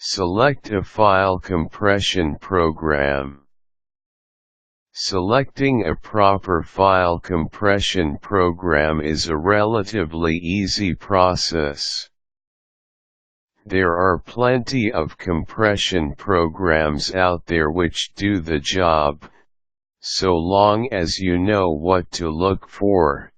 Select a file compression program. Selecting a proper file compression program is a relatively easy process. There are plenty of compression programs out there which do the job, so long as you know what to look for.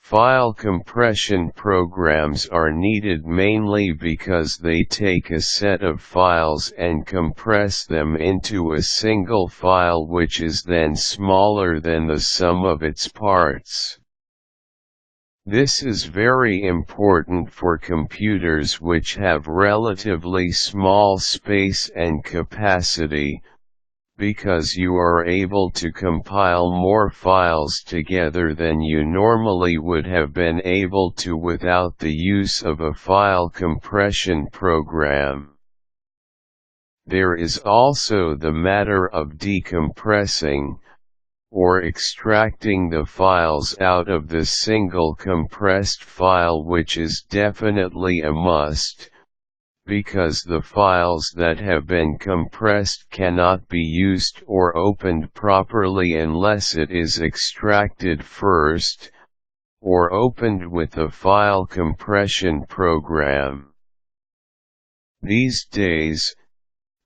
File compression programs are needed mainly because they take a set of files and compress them into a single file which is then smaller than the sum of its parts. This is very important for computers which have relatively small space and capacity, because you are able to compile more files together than you normally would have been able to without the use of a file compression program. There is also the matter of decompressing, or extracting the files out of the single compressed file, which is definitely a must, because the files that have been compressed cannot be used or opened properly unless it is extracted first, or opened with a file compression program. These days,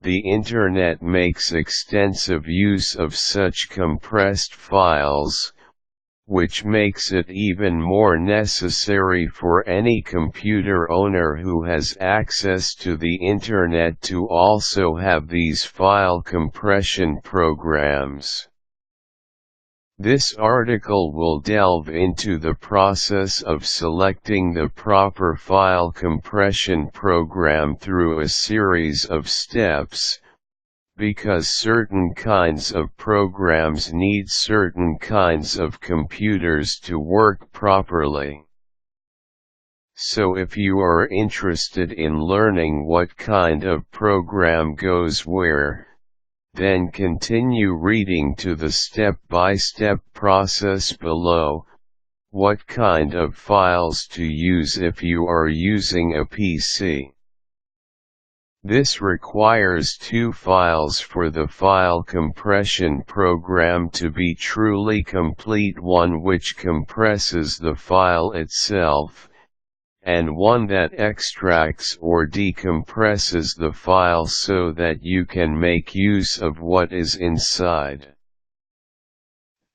the Internet makes extensive use of such compressed files, which makes it even more necessary for any computer owner who has access to the Internet to also have these file compression programs. This article will delve into the process of selecting the proper file compression program through a series of steps, because certain kinds of programs need certain kinds of computers to work properly. So if you are interested in learning what kind of program goes where, then continue reading to the step-by-step process below, what kind of files to use if you are using a PC. This requires two files for the file compression program to be truly complete: one which compresses the file itself, and one that extracts or decompresses the file so that you can make use of what is inside.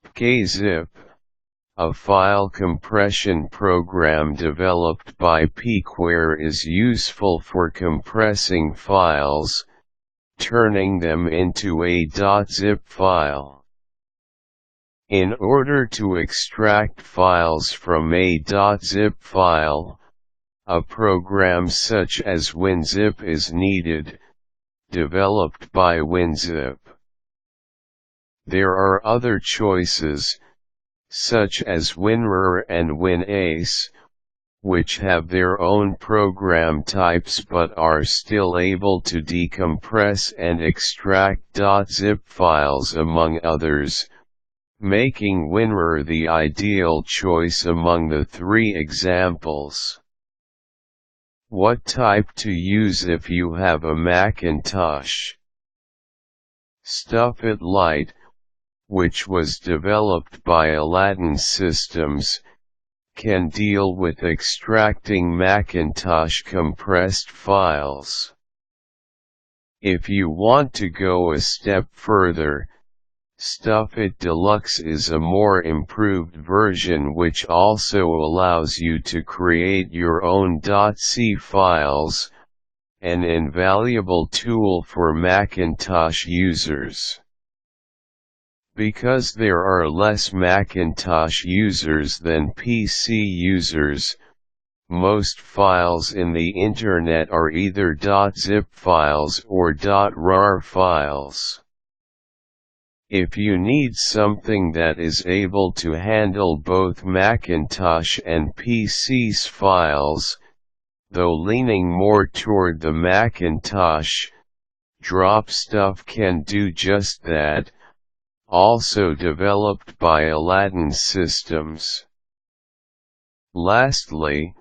Pkzip, a file compression program developed by Pkware, is useful for compressing files, turning them into a .zip file. In order to extract files from a .zip file, a program such as WinZip is needed, developed by WinZip. There are other choices, such as WinRAR and WinAce, which have their own program types but are still able to decompress and extract .zip files among others, making WinRAR the ideal choice among the three examples. What type to use if you have a Macintosh? StuffIt Lite, which was developed by Aladdin Systems, can deal with extracting Macintosh compressed files. If you want to go a step further, StuffIt Deluxe is a more improved version which also allows you to create your own .c files, an invaluable tool for Macintosh users. Because there are less Macintosh users than PC users, most files in the Internet are either .zip files or .rar files. If you need something that is able to handle both Macintosh and PC's files, though leaning more toward the Macintosh, DropStuff can do just that, also developed by Aladdin Systems. Lastly,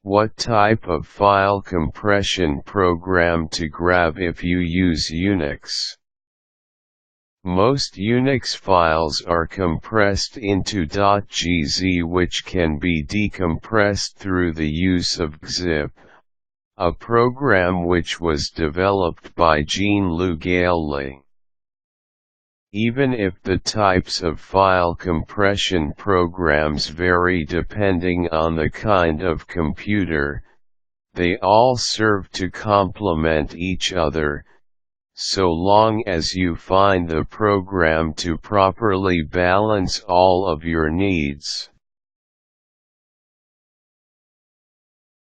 What type of file compression program to grab if you use Unix? Most Unix files are compressed into .gz, which can be decompressed through the use of gzip, a program which was developed by Jean-Luc Gailly. Even if the types of file compression programs vary depending on the kind of computer, they all serve to complement each other, so long as you find the program to properly balance all of your needs.